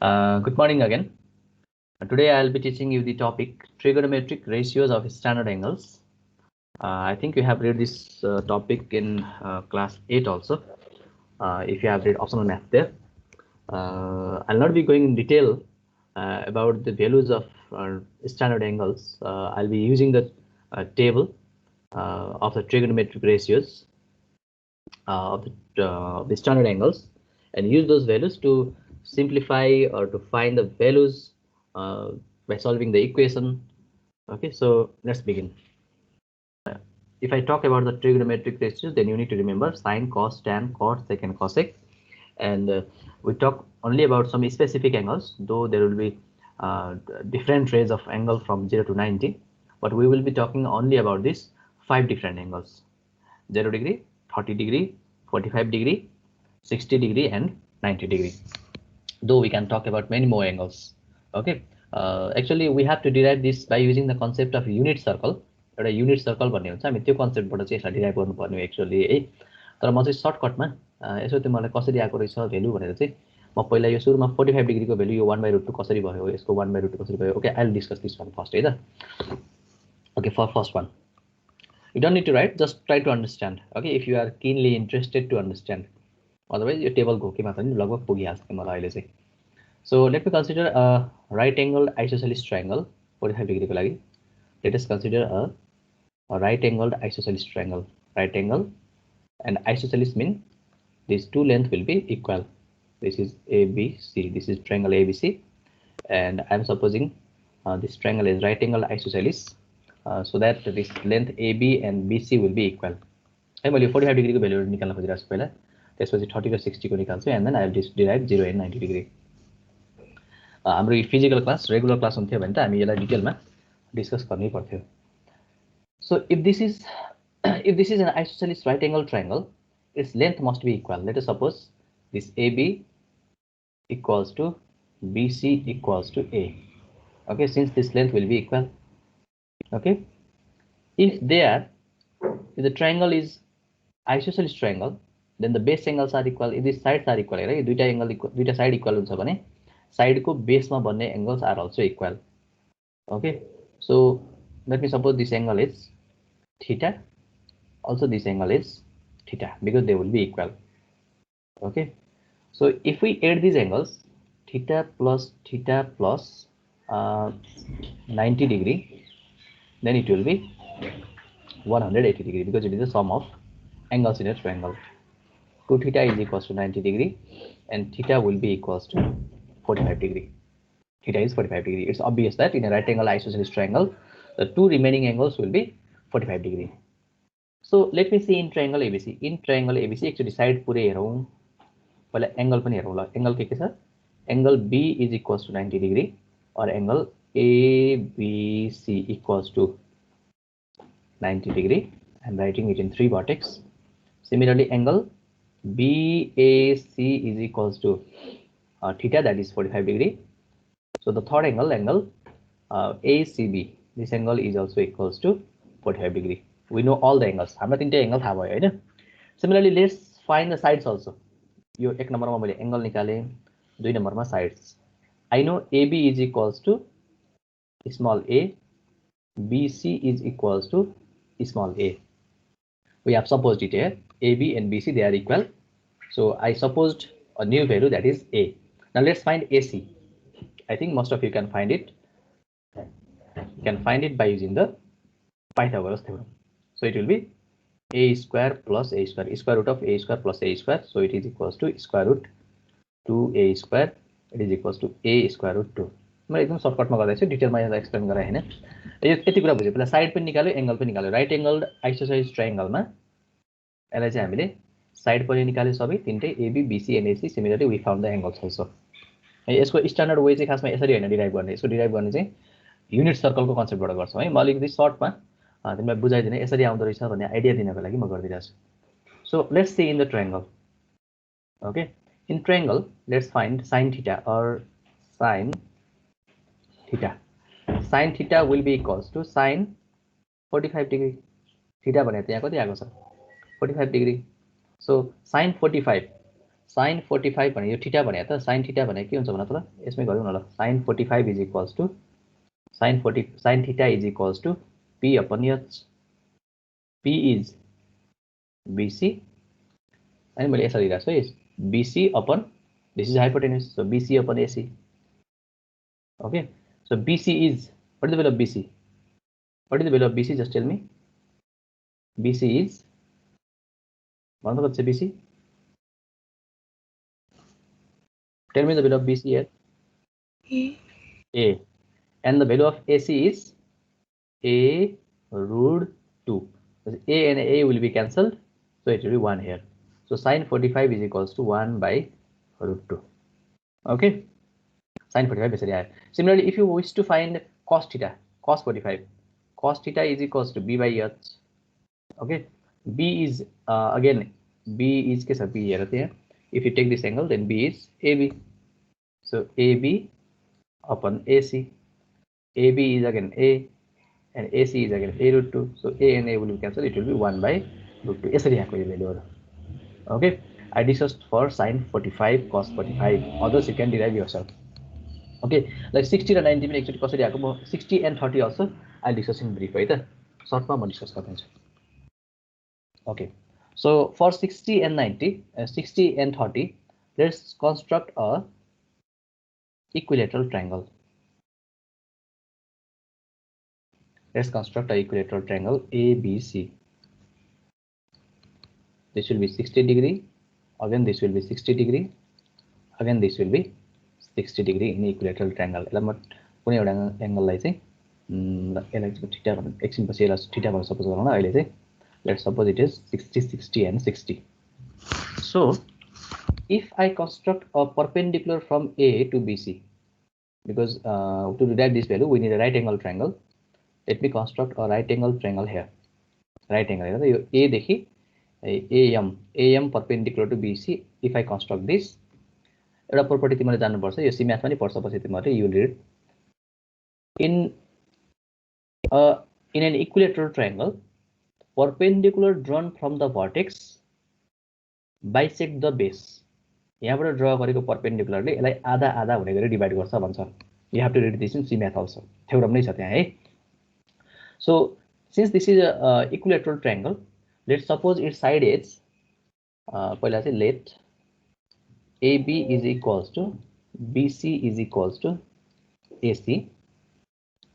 Good morning again. Today I'll be teaching you the topic trigonometric ratios of standard angles. I think you have read this topic in class 8 also. If you have read optional math there. I'll not be going in detail about the values of standard angles. I'll be using the table of the trigonometric ratios of the standard angles and use those values to simplify or to find the values by solving the equation. Okay, so let's begin. If I talk about the trigonometric ratios, then you need to remember sine, cos, tan, cot, sec, and cosec. And we talk only about some specific angles, though there will be different rays of angle from 0 to 90. But we will be talking only about these 5 different angles: 0 degree, 30 degree, 45 degree, 60 degree, and 90 degree. Though we can talk about many more angles. Okay, actually we have to derive this by using the concept of unit circle. एउटा unit circle भन्ने हुन्छ, हामी त्यो कन्सेप्टबाट चाहिँ यसलाई derive गर्नुपर्ने actually है। तर म चाहिँ सर्टकटमा यसो त्यो मलाई कसरी आएको रहेछ भेल्यु भनेर चाहिँ म पहिला यो सुरुमा 45 डिग्रीको भेल्यु यो 1/√2 कसरी भयो, यसको 1/√2 कसरी भयो। Okay, I will discuss this one first है त। Okay, for first one you don't need to write, just try to understand. Okay, if you are keenly interested to understand, otherwise your table घोकेमा पनि लगभग पुगिहाल्छ मलाई अहिले चाहिँ। So let me consider a right angled isosceles triangle 45 degree को लागि. Let us consider a right angled isosceles triangle. Right angle and isosceles mean these two lengths will be equal. This is ABC. This is triangle ABC, and I am supposing this triangle is right angled isosceles. So that this length AB and BC will be equal. I will 45 degree को value निकाल्न खोजिरहेको छु पहिला, त्यसपछि 30 र 60 को निकाल्छु, and then I will derive 0 and 90 degree. हाम्रो physical class regular class हुन्थ्यो भने त हामी यसलाई डिटेलमा डिस्कस गर्नै पर्थ्यो. So if this is an isosceles right angle triangle, its length must be equal. Let us suppose this AB equals to BC equals to A. Okay, since this length will be equal. Okay, if the triangle is isosceles triangle, then the base angles are equal. If these sides are equal, right? दुईटा angle equal, दुईटा side equal हुन्छ भने side को base में बन्ने angles are also equal. Okay, so let me suppose this angle is theta, also this angle is theta, because they will be equal. Okay, so if we add these angles, theta plus 90 degree, then it will be 180 degree, because it is the sum of angles in a triangle. 2 theta is equals to 90 degree and theta will be equals to 45 degree. Theta is 45 degree. It's obvious that in a right angle isosceles triangle, the two remaining angles will be 45 degree. So let me see in triangle ABC. In triangle ABC, actually side पुरै हेरौं, पहिला angle पनि हेरौं ल. Angle के छ? Angle B is equals to 90 degree or angle ABC equals to 90 degree. I'm writing it in 3 vertex. Similarly, angle BAC is equals to theta, that is 45 degree. So the third angle ACB, this angle is also equals to 45 degree. We know all the angles. हाम्रो तीनटा angle थाहा भयो हैन. Similarly, let's find the sides also. यो एक नम्बरमा मैले angle निकाले, 2 नम्बरमा sides. I know AB is equals to small a, BC is equals to small a. We have supposed it here. AB and BC, they are equal. So I supposed a new value, that is A. Now let's find AC. I think most of you can find it. You can find it by using the Pythagoras theorem. So it will be A square plus A square, square root of A square plus A square. So it is equals to square root 2A square. It is equals to A square root 2. मैं एकदम सर्टकटमा गर्दैछु, डिटेलमा यहाँ explain गरे हैन. यो यति कुरा बुझ्यो. पहिला side पनि निकाल्यो, angle पनि निकाल्यो. राइट एंगल्ड आइसोसेलेस ट्रायंगलमा यसलाई चाहिँ हामीले साइड पनि निकाल्यो सबै तीनटै AB, BC and AC. Similarly, we found the angles also. यसको स्ट्यान्डर्ड वे चाहिँ खासमा यसरी हैन डिराइभ गर्ने. यसको डिराइभ गर्ने चाहिँ युनिट सर्कलको कन्सेप्टबाट गर्छौं है. म अलिकति सर्टमा तिमीलाई बुझाइदिने, यसरी आउँदो रहेछ भन्ने आइडिया दिनको लागि म गर्दिरहेछु. So let's see in the triangle. Okay, in triangle, let's find sin theta or sin theta. Sin theta will be equals to sin 45 degree. Theta भने त यहाँ कति आएको छ? 45 degree. So sin 45. sin 45 भने यो थीटा भने त sin थीटा भने के हुन्छ भन त ल यसमै गरौँ न ल sin 45 is equals to sin theta is equals to p upon h. p is bc and मैले यसरी राख्छु है bc upon this is hypotenuse, so bc upon ac. Okay, so bc is, what is the value of bc? What is the value of bc? Just tell me. bc is, what's bc? Tell me the value of bc here. A. And the value of ac is a root 2. A and a will be cancelled, so it will be 1 here. So sin 45 is equals to 1 by root 2. Okay, sin 45 is here. Similarly, if you wish to find cos theta, cos 45, cos theta is equals to b by h. Okay, b is again b is b here. If you take this angle, then b is ab. So ab upon ac. ab is again a and ac is again a root 2. So a and a will be cancelled. It will be 1 by root 2. यसरी आएको यो भ्यालुहरु. Okay, I discussed for sin 45, cos 45. Others you can derive yourself. Okay, like 60 and 90 actually कसरी आएको म 60 and 30 also I'll discuss in brief है त. Short मा म discuss गर्छु. Okay, so for 60 and 90, 60 and 30, let's construct a equilateral triangle. Let's construct a equilateral triangle ABC. This will be 60 degree. Again, this will be 60 degree. Again, this will be 60 degree in equilateral triangle. कुनै एउटा एंगललाई चाहिँ यसलाई चाहिँ theta भन्नु एकछिन पछि यसलाई theta भनेर सपोज गरौँ न अहिले चाहिँ let's suppose it is 60 60 and 60. So if I construct a perpendicular from A to BC, because to derive this value we need a right angle triangle. Let me construct a right angle triangle here. Right angle here. A देखि AM perpendicular to BC. If I construct this, एउटा property तिमीले जान्नु पर्छ. यो C math पनि पर्छ पछि तिमीले you will read. In an equilateral triangle, perpendicular drawn from the vertex bisect the base. यहाँबाट ड्रा गरेको perpendicularले यसलाई आधा आधा हुने गरी डिभाइड गर्छ भन्छ. You have to read this in C math also. Theorem नै छ त्यहाँ है. So since this is a equilateral triangle, let's suppose its side edge पहिला चाहिँ let AB is equals to BC is equals to AC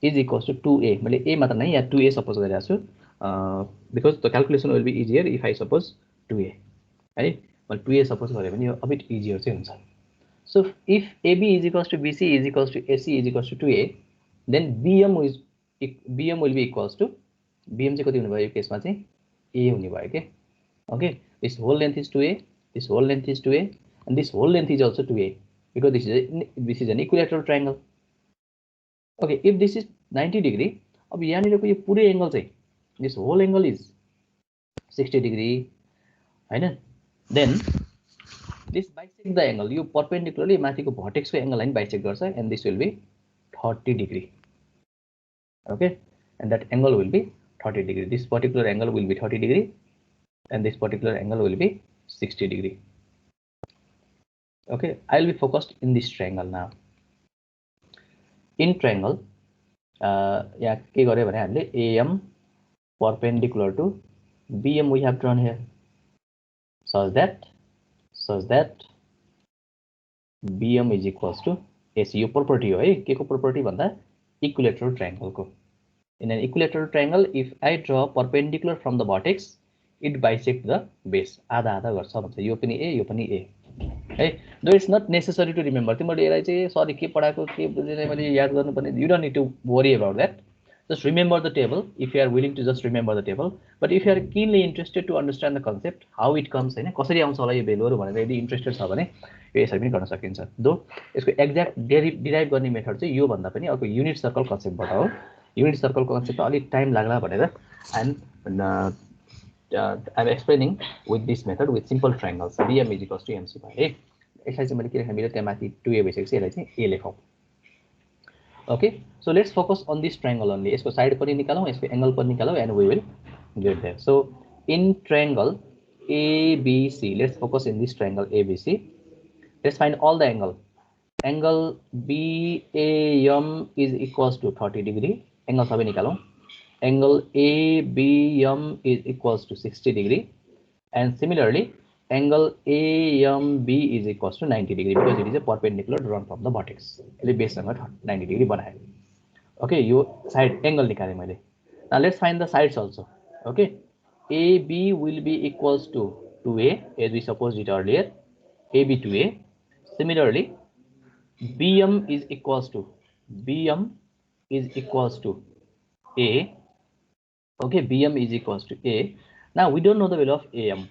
is equals to 2A. मैले A मात्र नै यहाँ 2A suppose गरिरहेको छु because the calculation will be easier if I suppose 2A. है मैले 2A suppose गरे भने यो a bit easier चाहिँ हुन्छ. So if AB is equals to BC is equals to AC is equals to 2A, then BM will be equals to BM चाहिँ कति हुने भयो यो केसमा चाहिँ A हुने भयो के. Okay, this whole length is 2A, this whole length is 2A, and this whole length is also 2A because this is an equilateral triangle. Okay, if this is 90 degree, अब यहाँनिरको यो पुरै एंगल चाहिँ this whole angle is 60 degree, Hahn? Then this bisect the angle. You perpendicularly माथिको vertex को angle line bisect गर्छ and this will be 30 degree. Okay, and that angle will be 30 degree. This particular angle will be 30 degree and this particular angle will be 60 degree. Okay, I will be focused in this triangle now. In triangle, यहाँ के गर्यो भने हामीले AM perpendicular to BM we have drawn here, such that BM is equals to AC. Yo property हो है, के को property भन्दा equilateral triangle को. In an equilateral triangle, if I draw perpendicular from the vertex, it bisect the base. आधा आधा गर्छ भन्छ. यो पनि A, यो पनि A. है, though it's not necessary to remember. तिमीले यसलाई चाहिँ सरी के पढाएको के बुझेन मैले याद गर्नुपर्ने. You don't need to worry about that. Just remember the table if you are willing to just remember the table. But if you are keenly interested to understand the concept, how it comes, हैन कसरी आउँछ होला यो भ्यालुहरु भनेर यदि interested छ भने यो यसरी पनि गर्न सकिन्छ. दो यसको एक्ज्याक्ट डिराइभ गर्ने मेथड चाहिँ यो भन्दा पनि अर्को युनिट सर्कल कन्सेप्टबाट हो. युनिट सर्कलको कन्सेप्टमा अलि टाइम लाग्ला भनेर I'm explaining with this method with simple triangles. BM is equals to MC भयो. यसलाई चाहिँ मैले के लेख्न मिल्यो त्यहाँ माथि 2A भइसकेपछि यसलाई चाहिँ A लेखौँ. Okay, so let's focus on this triangle only. यसको साइड पनि निकालौँ, यसको एंगल पनि निकालौँ and we will get there. So in triangle ABC. Let's focus in this triangle ABC. Let's find all the angle. Angle BAM is equals to 30 degree. Angle सबै निकालौं. Angle ABM is equals to 60 degree. And similarly, angle AMB is equals to 90 degree because it is a perpendicular drawn from the vertex. यसले बेससँग 90 degree बनायो. Okay, यो side angle निकाले मैले. Now let's find the sides also. Okay, AB will be equals to 2A as we supposed it earlier. AB to A. Similarly, BM is equals to A. Okay, BM is equals to A. Now we don't know the value of AM.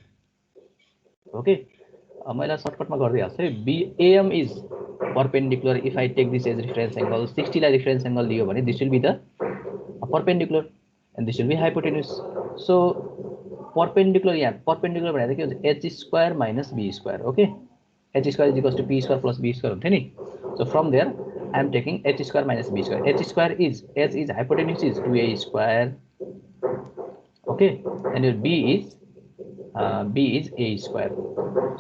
Okay, मैले सर्टकटमा गर्दै हाल्छु है. AM is perpendicular. If I take this as reference angle, 60 lie reference angle लियो भने this will be the perpendicular and this will be hypotenuse. So perpendicular यहाँ perpendicular भनेको के हुन्छ? H square minus B square. Okay, H square is equals to P square plus B square हुन्थ्यो नि. So from there I am taking H square minus B square. H square is H is hypotenuse is 2A square. Okay, and your B is A square.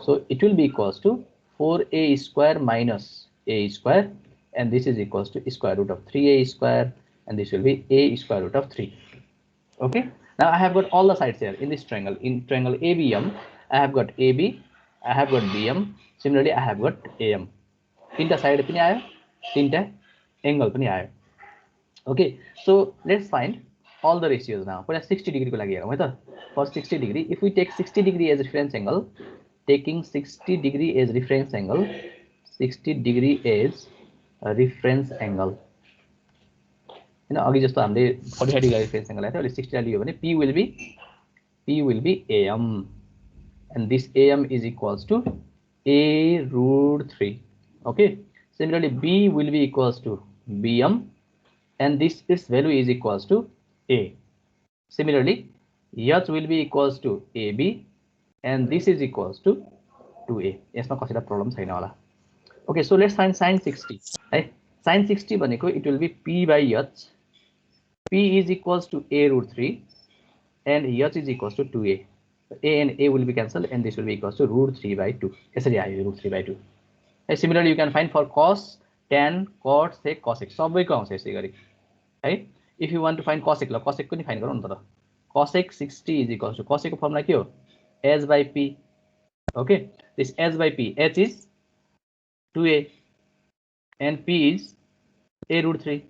So it will be equals to 4A square minus A square, and this is equals to square root of 3A square, and this will be A square root of 3. Okay, now I have got all the sides here in this triangle. In triangle ABM, I have got AB, I have got BM, similarly I have got AM. तीनटा side पनि आयो, तीनटा angle पनि आयो. Okay, so let's find all the ratios now. पहिला 60 degree को लागि हेरौँ है त. For 60 degree, if we take 60 degree as reference angle, taking 60 degree as reference angle, 60 degree as a reference angle. You know, अघि जस्तो हामीले 45 degree reference angle आयो, 60 लाई लियो भने P will be AM, and this AM is equals to A root 3. Okay, similarly B will be equals to BM, and this its value is equals to A. Similarly, H will be equals to AB, and this is equals to 2A. यसमा कसैलाई problem छैन होला. Okay, so let's find sin 60. है, sin 60 भनेको it will be P by H. P is equals to A root 3, and H is equals to 2A. A and A will be cancelled, and this will be equals to root 3 by 2. यसरी आयो root 3 by 2. Similarly, you can find for cos, tan, cot, sec, cosec. सबैको आउँछ यसै गरी है. If you want to find cosec, ल cosec पनि find गरौँ न त. Cosec 60 is equals to cosec को फर्मुला के हो? H by P. Okay, this H by P, H is 2A and P is A root 3.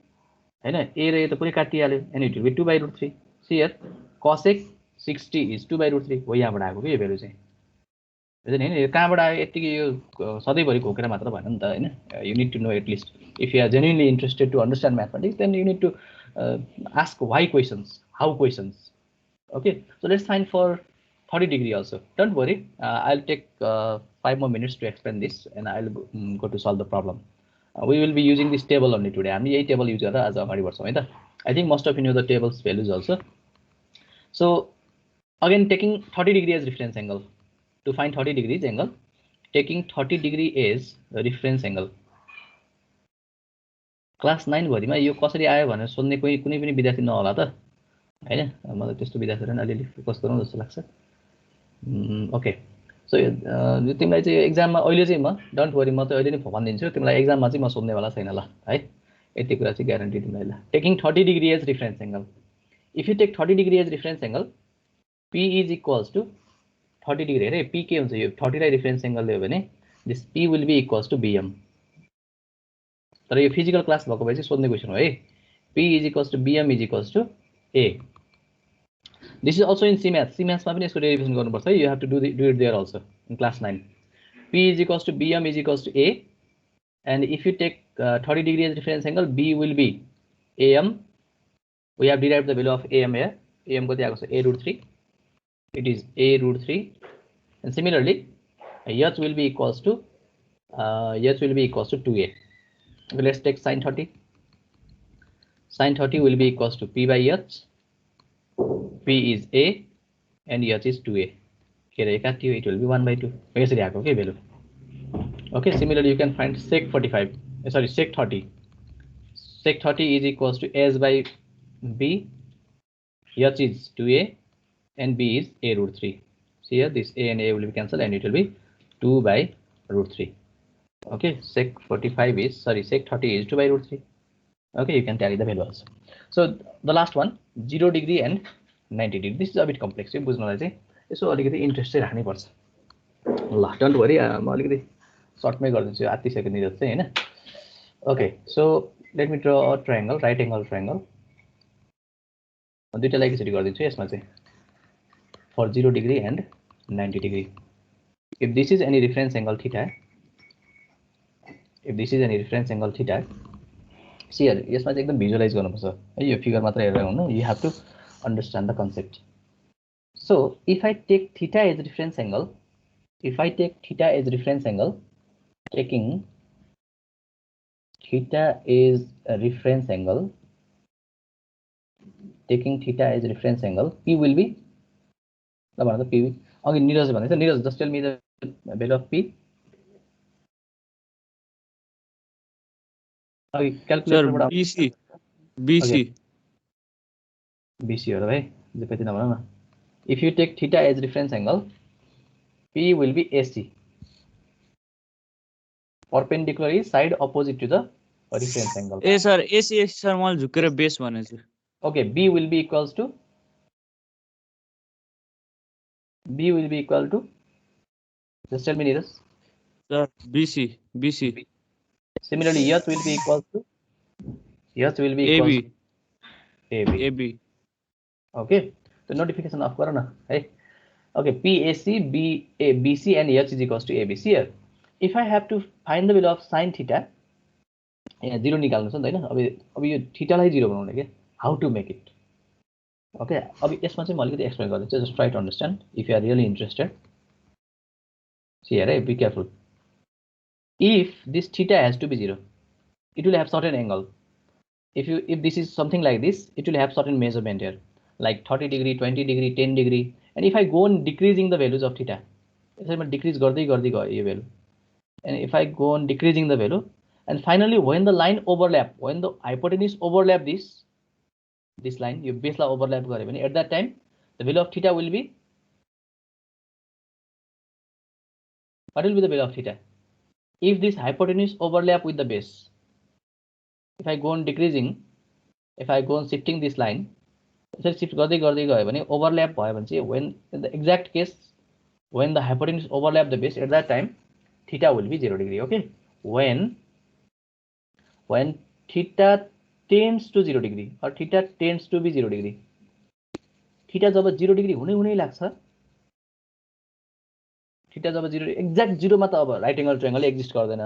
Hahn, A raw A त पुरै काटिहाल्यो, and it will be 2 by root 3. See here, cosec 60 is 2 by root 3. हो यहाँबाट आएको के यो value चाहिँ. हैन हैन, कहाँबाट आयो? यतिकै यो सधैँभरि घोकेर मात्र भएन नि त हैन. You need to know at least. If you are genuinely interested to understand mathematics, then you need to ask why questions, how questions. Okay, so let's find for 30 degree also. Don't worry, I'll take 5 more minutes to explain this, and I'll go to solve the problem. We will be using this table only today. हामी यही table use गरेर आज अगाडि बढ्छौँ है त. I think most of you know the table's values also. So again, taking 30 degree as reference angle. To find 30 degrees angle, taking 30 degree as a reference angle. Class 9 भरिमा यो कसरी आयो भनेर सोध्ने कुनै पनि विद्यार्थी नहोला त हैन. मलाई त्यस्तो विद्यार्थीहरुले अलिअलि फोकस गरौँ जस्तो लाग्छ. ओके, सो यो तिमीलाई चाहिँ एक्जाममा अहिले चाहिँ म डोन्ट वरी, म त अहिले नै भनिदिन्छु तिमीलाई एक्जाममा चाहिँ म सोध्नेवाला छैन ल है. यति कुरा चाहिँ ग्यारेन्टी तिमीलाई ल. Taking 30 degree as reference angle. If you take 30 degree as reference angle, P is equals to 30 degree हेरे P के हुन्छ? यो 30 लाई रेफरेन्स एंगल लियो भने this P will be equals to BM. तर यो फिजिकल क्लास भएको भए चाहिँ सोध्ने क्वेशन हो है. P is equals to BM is equals to A. This is also in C math. C math मा पनि यसको डेरिभेसन गर्नुपर्छ है. You have to do it there also in class 9. P is equals to BM is equals to A, and if you take 30 degree as reference angle, B will be AM. We have derived the value of AM here. AM को दिएको छ A root 3. It is A root 3, and similarly, H will be equals to 2A. Okay, let's take sin 30. Sin 30 will be equals to P by H. P is A and H is 2A. Here it will be 1 by 2. Okay, value. Okay, similarly you can find sec 45. Sorry, sec 30. Sec 30 is equals to S by B. H is 2A and B is A root 3. See here, this a and a will be cancelled and it will be 2 by root 3. Okay, sec 45 is, sorry, sec 30 is 2 by root 3. Okay, you can tally the value also. So the last one, 0 degree and 90 degree. This is a bit complex. You बुझ्नलाई चाहिँ यसो अलिकति इन्ट्रेस्टै राख्नै पर्छ. ल, don't worry, म अलिकति सर्टमै गरिदिन्छु, आत्तिसक्यो निरज चाहिँ हैन. Okay, so let me draw a triangle, right angle triangle. दुईटालाई एकैचोटि गरिदिन्छु यसमा चाहिँ for 0 degree and 90 degree. If this is any reference angle theta, see here, यसमा चाहिँ एकदम भिजुअलाइज गर्नुपर्छ है, यो फिगर मात्र हेरेर हुन्न, you have to understand the concept. So if I take theta as reference angle, taking theta as reference angle, P will be, P, okay, Neeraj, just tell me the value of P. Okay, calculator. Sir, BC. BC हो भाइ, जे पनि नभन न. If you take theta as reference angle, P will be AC. Perpendicular is side opposite to the reference angle. A sir AC sir मैले झुकेर base भनेछु. Okay, B will be equal to, just tell me Neeraj. Sir, BC. Similarly, H will be equal to AB. Okay, so notification off karo na, hey. Okay, PAC, BC and H is equals to ABC. Here, if I have to find the value of sine theta, 0 निकाल्नु छ नि हैन. अब यो theta lie 0 बनाउने के, how to make it. Okay, अब यसमा चाहिँ म अलिकति explain गर्दिन्छु, just try to understand if you are really interested. See here, be careful. If this theta has to be 0, it will have certain angle. If this is something like this, it will have certain measurement here, like 30 degree, 20 degree, 10 degree. And if I go on decreasing the values of theta, decrease गर्दै गयो यो value, and if I go on decreasing the value, and finally when the line overlap, when the hypotenuse overlap this line, you base lie overlap गर्यो भने, at that time the value of theta will be, what will be the value of theta? If this hypotenuse overlap with the base, if I go on decreasing, if I go on shifting this line, shift गर्दै गयो भने overlap भयो भने चाहिँ, when in the exact case when the hypotenuse overlap the base, at that time theta will be 0 degree. Okay, when theta tends to 0 degree or theta tends to be 0 degree, theta जब 0 degree हुनै लाग्छ, theta जब 0 exact 0 मा त अब right angle triangle exist गर्दैन.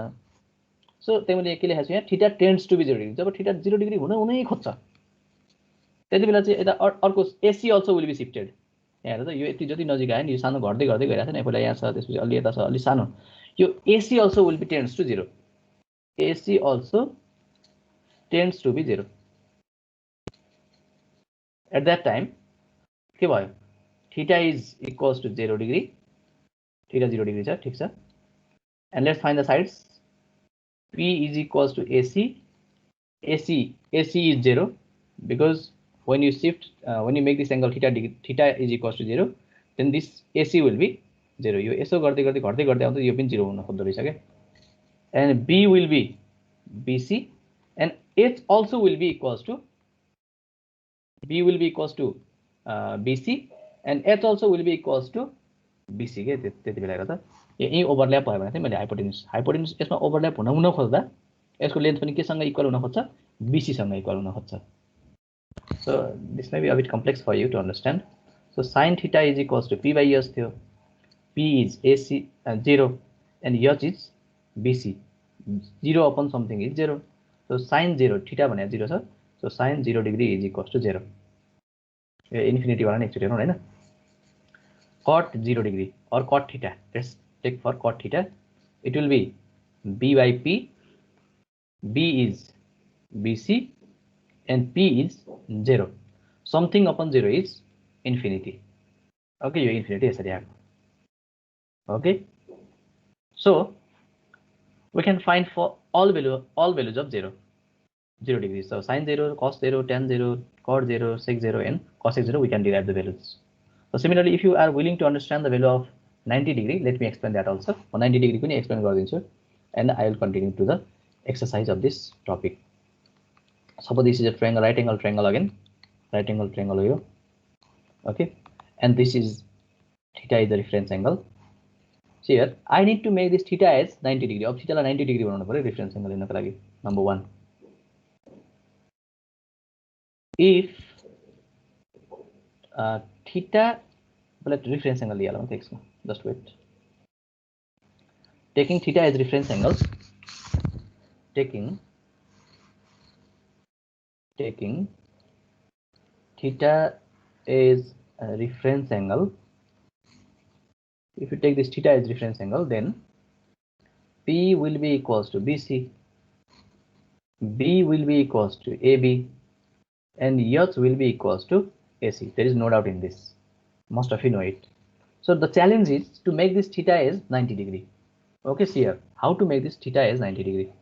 सो त्यही मैले के लेखेको छु यहाँ, theta tends to be 0 degree. जब थीटा 0 डिग्री हुनै खोज्छ त्यति बेला चाहिँ यता अर्को AC also will be shifted. यहाँ हेर त, यो यति जति नजिक आयो नि, यो सानो घट्दै गइरहेछ नि, पहिला यहाँ छ, त्यसपछि अलि यता छ, अलि सानो, यो AC also will be tends to 0. AC also tends to be 0. At that time के भयो, theta is equals to 0 degree, theta 0 degree छ, ठीक छ. And let's find the sides. P is equals to AC. AC is 0 because when you shift, when you make this angle theta is equals to 0, then this AC will be 0. यो यसो गर्दै आउँदा यो पनि 0 हुन खोज्दो रहेछ के. And B will be BC and H also will be equals to, B will be equals to BC and H also will be equals to BC के. त्यति बेला हेर त, यही ओभरल्याप भयो भने चाहिँ मैले हाइपोटेन्युस यसमा ओभरल्याप हुन खोज्दा यसको लेन्थ पनि केसँग इक्वल हुन खोज्छ, BC सँग इक्वल हुन खोज्छ. So this may be a bit complex for you to understand. So sin theta is equals to P by S थियो. P is AC 0 and H is BC. 0 upon something is 0. So sin 0, theta भने 0 छ. So sin 0 degree is equals to 0. Yo infinity वाला नै एकचोटि हेरौँ हैन. Cot 0 degree or cot theta, let's take for cot theta, it will be B by P, B is BC and P is 0. Something upon 0 is infinity. Okay, yo infinity यसरी आएको. Okay, so we can find for all values of 0 degree. So sin 0, cos 0, tan 0, cot 0, sec 0 and cosec 0, we can derive the values. So similarly, if you are willing to understand the value of 90 degree, let me explain that also. 90 degree पनि explain गरिदिन्छु, and I will continue to the exercise of this topic. Suppose this is a triangle, right angle triangle again, right angle triangle here. Okay, and this is theta is the reference angle. See here, I need to make this theta as 90 degree. Of theta 90 degree बनाउनु पर्यो reference angle लिनको लागि. Number 1. If theta, let reference angle लिया ल just wait. Taking theta as reference angle, taking theta is a reference angle. If you take this theta as reference angle, then P will be equals to BC, B will be equals to AB, and H will be equals to AC. There is no doubt in this. Most of you know it. So the challenge is to make this theta as 90 degree. Okay, see here, how to make this theta as 90 degree.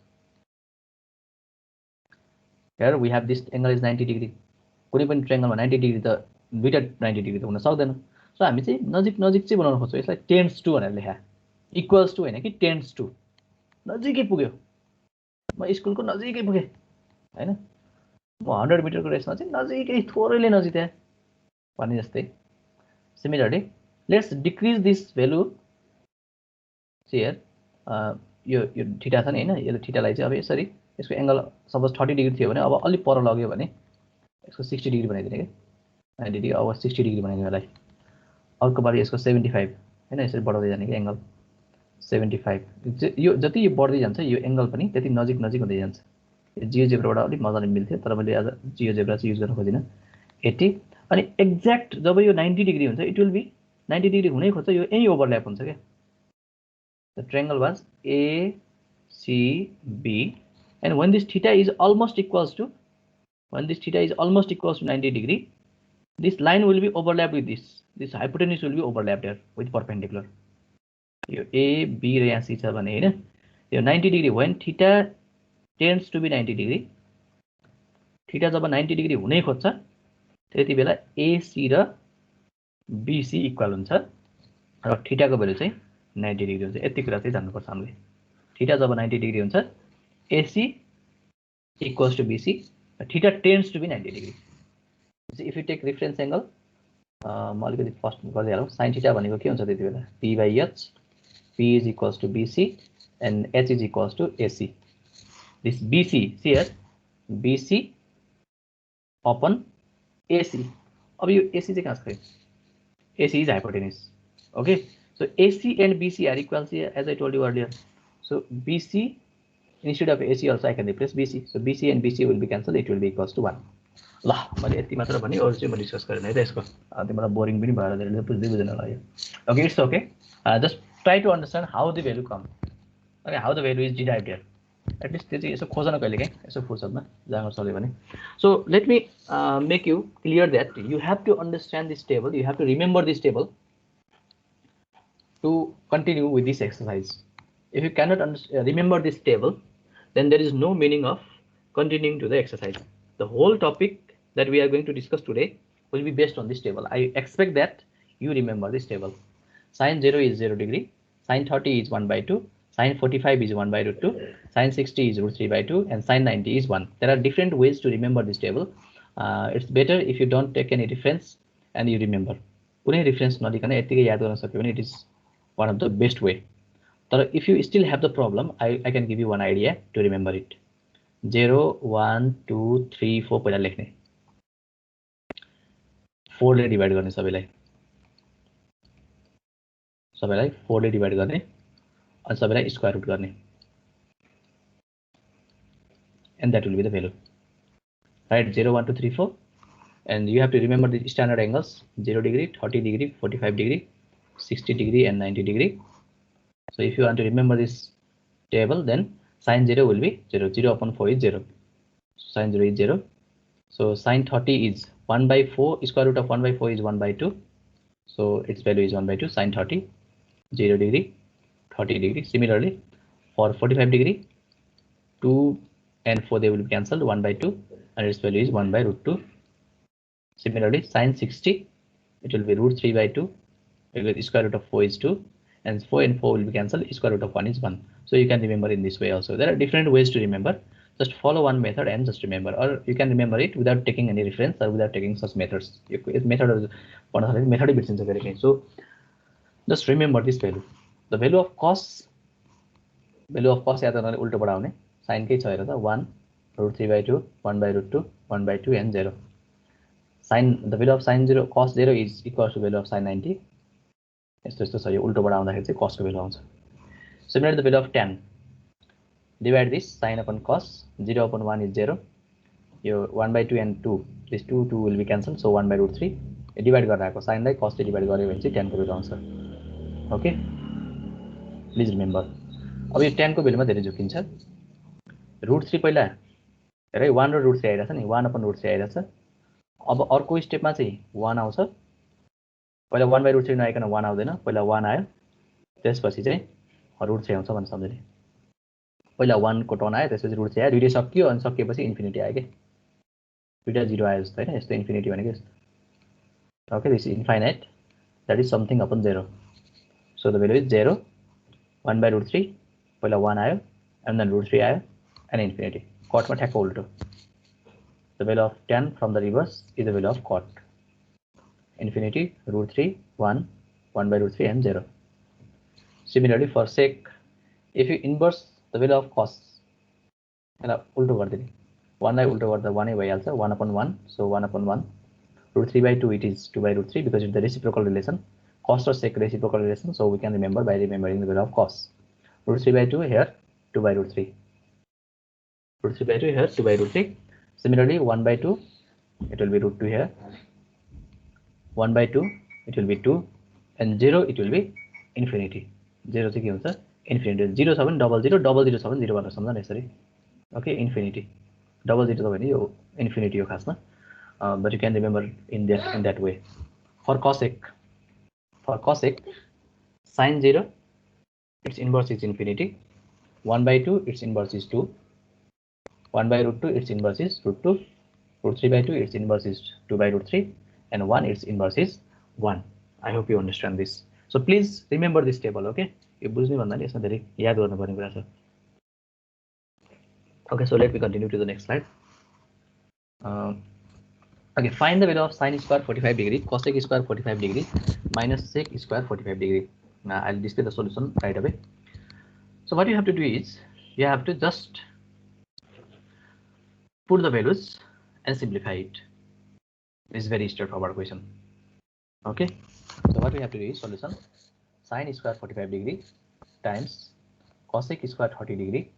Here we have this angle is 90 degree. कुनै पनि ट्रायंगलमा 90 degree त दुईटा 90 degree त हुन सक्दैन. सो हामी चाहिँ नजिक चाहिँ बनाउन खोज्छौँ. यसलाई टेन्स टु भनेर लेखा. इक्वल्स टु हैन कि टेन्स टु. नजिकै पुग्यो. म स्कुलको नजिकै पुगे. हैन? म 100 मिटरको रेसमा चाहिँ नजिकै थोरैले नजिते भन्ने जस्तै. Similarly, let's decrease this value. See here, yo theta छ नि हैन, यसले थीटालाई चाहिँ अब यसरी यसको एंगल सपोज 30 डिग्री थियो भने अब अलि पर लग्यो भने यसको 60 डिग्री बनाइदिने के 90 डिग्री अब 60 डिग्री बनाइदिने यसलाई. अर्को बारी यसको 75 हैन, यसरी बढाउँदै जाने के एंगल 75. यो जति यो बढ्दै जान्छ यो एंगल पनि त्यति नजिक हुँदै जान्छ. यो जियोजेब्राबाट अलि मजाले मिल्थ्यो तर मैले आज जियोजेब्रा चाहिँ युज गर्न खोजिन. 80 अनि एक्ज्याक्ट जब यो 90 डिग्री हुन्छ इट विल बी 90 डिग्री हुनै खोज्छ यो यही ओभरल्याप हुन्छ के. The triangle was ACB, and when this theta is almost equals to 90 degree, this line will be overlapped with this. This hypotenuse will be overlapped here with perpendicular. Yo A, B र यहाँ C छ भने हैन, यो 90 degree when theta tends to be 90 degree, theta जब 90 degree हुनै खोज्छ त्यति बेला AC र BC equal हुन्छ र theta को value चाहिँ 90 डिग्री हुन्छ. यति कुरा चाहिँ जान्नुपर्छ हामीले. थीटा जब 90 डिग्री हुन्छ AC equals to BC, theta tends to be 90 degree. So if you take reference angle, म अलिकति फर्स्ट गर्दै हालौँ. sin theta भनेको के हुन्छ त्यति बेला P by H, P is equals to BC and H is equals to AC. This BC, see here, BC upon AC. अब यो AC चाहिँ कहाँ छ? AC is hypotenuse. Okay, so AC and BC are equal here, as I told you earlier. So BC instead of AC also I can replace BC. So BC and BC will be cancelled. It will be equals to 1. ल मैले यति मात्र भने अरु चाहिँ म discuss गरेन है त यसको. तिमीलाई बोरिङ पनि भएर धेरै बुझ्दै बुझ्दैन होला यो. Okay, it's okay. Just try to understand how the value come. Okay, how the value is derived here. At least त्यो चाहिँ यसो खोज्न कहिलेकाहीँ यसो फुर्सदमा जान सक्यो भने. So let me make you clear that you have to understand this table. You have to remember this table to continue with this exercise. If you cannot remember this table, then there is no meaning of continuing to the exercise. The whole topic that we are going to discuss today will be based on this table. I expect that you remember this table. Sin 0 is 0 degree, sin 30 is 1 by 2, sin 45 is 1 by root 2, sin 60 is root 3 by 2, and sin 90 is 1. There are different ways to remember this table. It's better if you don't take any reference and you remember. कुनै reference नलिकन यतिकै याद गर्न सक्यो भने it is one of the best way. But if you still have the problem, I can give you one idea to remember it. 0, 1, 2, 3, 4 पहिला लेख्ने. 4 ले divide गर्ने सबैलाई 4 ले डिवाइड गर्ने अनि सबैलाई स्क्वायर रुट गर्ने. And that will be the value. Right, 0, 1, 2, 3, 4. And you have to remember the standard angles: 0 degree, 30 degree, 45 degree, 60 degree, and 90 degree. So if you want to remember this table, then sin 0 will be 0. 0 upon 4 is 0. Sin 0 is 0. So sin 30 is 1 by 4. Square root of 1 by 4 is 1 by 2. So its value is 1 by 2. Sin 30, 0 degree, 30 degree. Similarly, for 45 degree, 2 and 4 they will be cancelled, 1 by 2, and its value is 1 by root 2. Similarly, sin 60, it will be root 3 by 2, because square root of 4 is 2, and 4 and 4 will be cancelled, square root of 1 is 1. So you can remember in this way also. There are different ways to remember. Just follow one method and just remember, or you can remember it without taking any reference or without taking such methods. Method. So just remember this value. The value of cos याद गर्नाले उल्टो बढाउने, sin के छ हेर त 1 root 3 by 2, 1 by root 2, 1 by 2 and 0. The value of sin 0, cos 0 is equal to value of sin 90. यस्तो छ, यो उल्टो बढाउँदाखेरि चाहिँ cos को value आउँछ. Similarly, the value of tan, divide this sin upon cos, 0 upon 1 is 0. Yo 1 by 2 and 2, this 2 will be cancelled, so 1 by root 3. Divide गरिरहेको sin लाई cos ले divide गर्यो भने चाहिँ tan को value आउँछ. Okay, please remember. अब यो tan को value मा धेरै झुकिन्छ. root 3 पहिला हेर 1 र root 3 आइरहेछ नि, 1 upon root 3 आइरहेछ. अब अर्को स्टेपमा चाहिँ 1 आउँछ. पहिला 1 by root 3 नआइकन 1 आउँदैन, पहिला 1 आयो, त्यसपछि चाहिँ root 3 आउँछ भन्ने सम्झिने. पहिला 1 को टर्न आयो, त्यसपछि root 3 आयो, दुईटै सकियो, अनि सकिएपछि इन्फिनिटी आयो के, दुईटा 0 आयो जस्तो हैन, यस्तो इन्फिनिटी भनेको यस्तो. Okay, this is infinite, that is something upon 0. So the value is 0, 1 by root 3, पहिला 1 आयो, and then root 3 आयो, and infinity. Cot मा ठ्याक्क उल्टो. The value of tan from the reverse is the value of cot. Infinity, root 3, 1, 1 by root 3 and 0. Similarly, for sec, if you inverse the value of cos, उल्टो गरिदिने, 1 लाई उल्टो गर्दा 1 नै भइहाल्छ, 1 upon 1, so 1 upon 1. Root 3 by 2, it is 2 by root 3 because it's the reciprocal relation. Cos or sec reciprocal relation, so we can remember by remembering the value of cos. Root 3 by 2 here, 2 by root 3. Root 3 by 2 here, 2 by root 3. Similarly, 1 by 2, it will be root 2 here. 1 by 2, it will be 2, and 0, it will be infinity. 0 चाहिँ के हुन्छ, infinity. 0 छ भने double 0, double 0 छ भने 0 भनेर सम्झना यसरी. Okay, infinity. Double 0 छ भने यो infinity हो खासमा. But you can remember in that way. For cosec, sin 0, its inverse is infinity. 1 by 2, its inverse is 2. 1 by root 2, its inverse is root 2. Root 3 by 2, its inverse is 2 by root 3. And 1, its inverse is 1. I hope you understand this. So please remember this table, okay? You बुझ्ने भन्नाले यसमा धेरै याद गर्नुपर्ने कुरा छ. Okay, so let me continue to the next slide. Okay, find the value of sine square 45 degree, cosec square 45 degree, minus sec square 45 degree. Now I'll display the solution right away. So what you have to do is, you have to just put the values and simplify it. It's very straightforward question. Okay, so what we have to do is solution, sine square 45 degree times cosec square 30 degree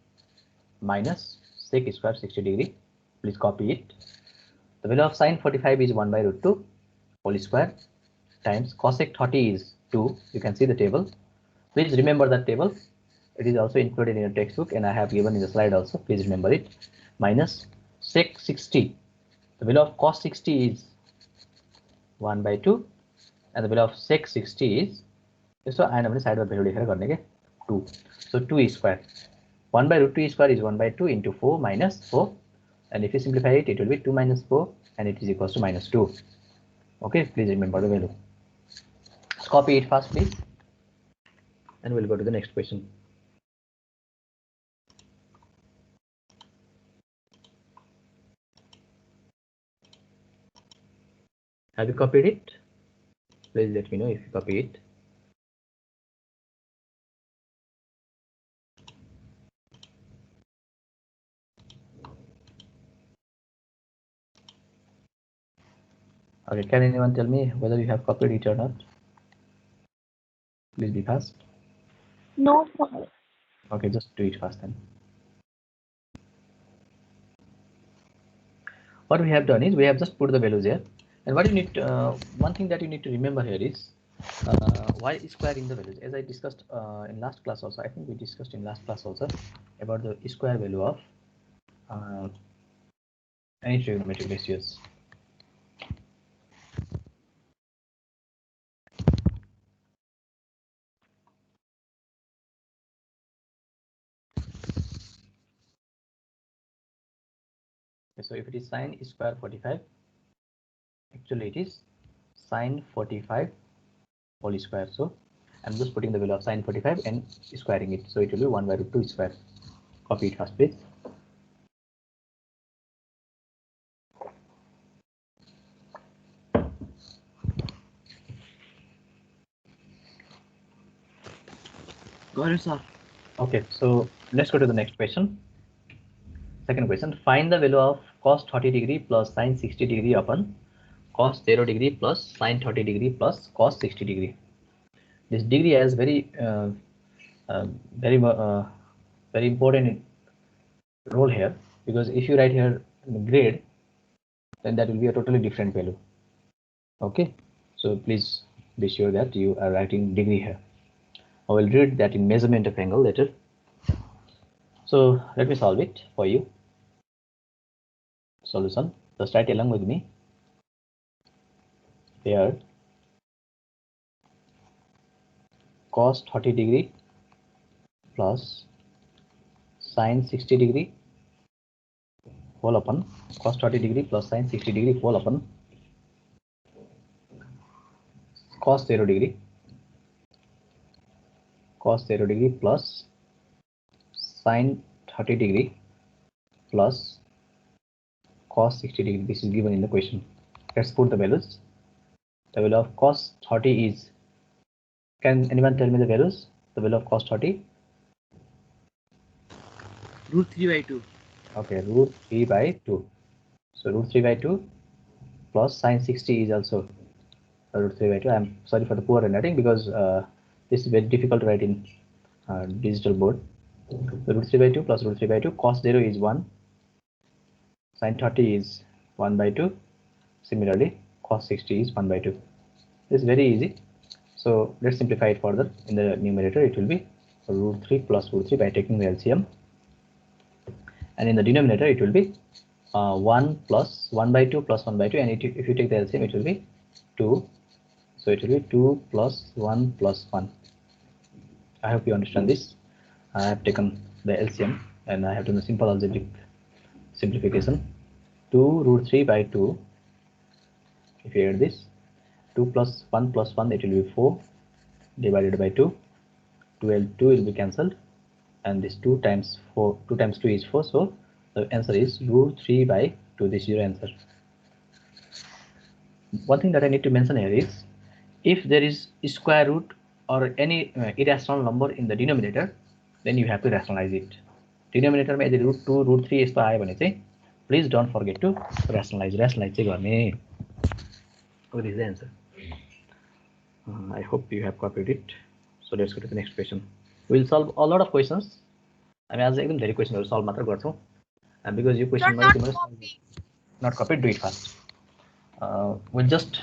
minus sec square 60 degree. Please copy it. The value of sine 45 is 1 by root 2 whole square times cosec 30 is 2. You can see the table. Please remember that table. It is also included in your textbook and I have given in the slide also. Please remember it. Minus sec 60. The value of cos 60 is 1 by 2 and the value of sec 60 is, so I am side by 2. So 2 square. 1 by root 2 square is 1 by 2 into 4 minus 4. And if you simplify it, it will be 2 minus 4 and it is equals to minus 2. Okay, please remember the value. Let's copy it first, please. And we'll go to the next question. Have you copied it? Please let me know if you copy it. Okay, can anyone tell me whether you have copied it or not? Please be fast. No, sir. Okay, just do it fast then. What we have done is we have just put the values here. And what you need, one thing that you need to remember here is why squaring the values. As I discussed in last class also, I think we discussed in last class also about the square value of any trigonometric ratios. So if it is sine square 45, actually it is sine 45 whole square. So I'm just putting the value of sine 45 and squaring it. So it will be 1 by root 2 square. Copy it first, please. Got it, sir. Okay, so let's go to the next question. Second question, find the value of cos 30 degree plus sine 60 degree upon cos 0 degree plus sine 30 degree plus cos 60 degree. This degree has very very important role here, because if you write here grade, then that will be a totally different value. Okay, so please be sure that you are writing degree here. I will read that in measurement of angle later. So let me solve it for you. Solution, just write along with me. Here cos 30 degree plus sine 60 degree whole upon cos 30 degree plus sine 60 degree whole upon cos 0 degree plus sine 30 degree plus cos 60 degree. This is given in the question. Let's put the values. The value of cos 30 is, can anyone tell me the values? The value of cos 30? Root 3 by 2. Okay, root 3 by 2. So root 3 by 2 plus sine 60 is also root 3 by 2. I'm sorry for the poor handwriting, because this is very difficult to write in digital board. So root 3 by 2 plus root 3 by 2. Cos 0 is 1. Sine 30 is 1 by 2. Similarly, cos 60 is 1 by 2. This is very easy. So let's simplify it further. In the numerator, it will be root 3 plus root 3 by taking the LCM. And in the denominator, it will be 1 plus 1 by 2 plus 1 by 2. And if you take the LCM, it will be 2. So it will be 2 plus 1 plus 1. I hope you understand this. I have taken the LCM and I have done a simple algebraic simplification. 2 root 3 by 2. If you add this, 2 plus 1 plus 1, it will be 4 divided by 2. 2 will be cancelled, and this 2 times 4, 2 times 2 is 4. So the answer is root 3 by 2. This is your answer. One thing that I need to mention here is, if there is square root or any irrational number in the denominator, then you have to rationalize it. Denominator में यदि root 2 root 3 यस्तो आयो भने चाहिँ please don't forget to rationalize चाहिँ गर्ने. So this is the answer. I hope you have copied it. So let's go to the next question. We'll solve a lot of questions. I mean, as एकदम धेरै क्वेशनहरु solve मात्र गर्छौं. And because you question not copied, do it fast. We'll just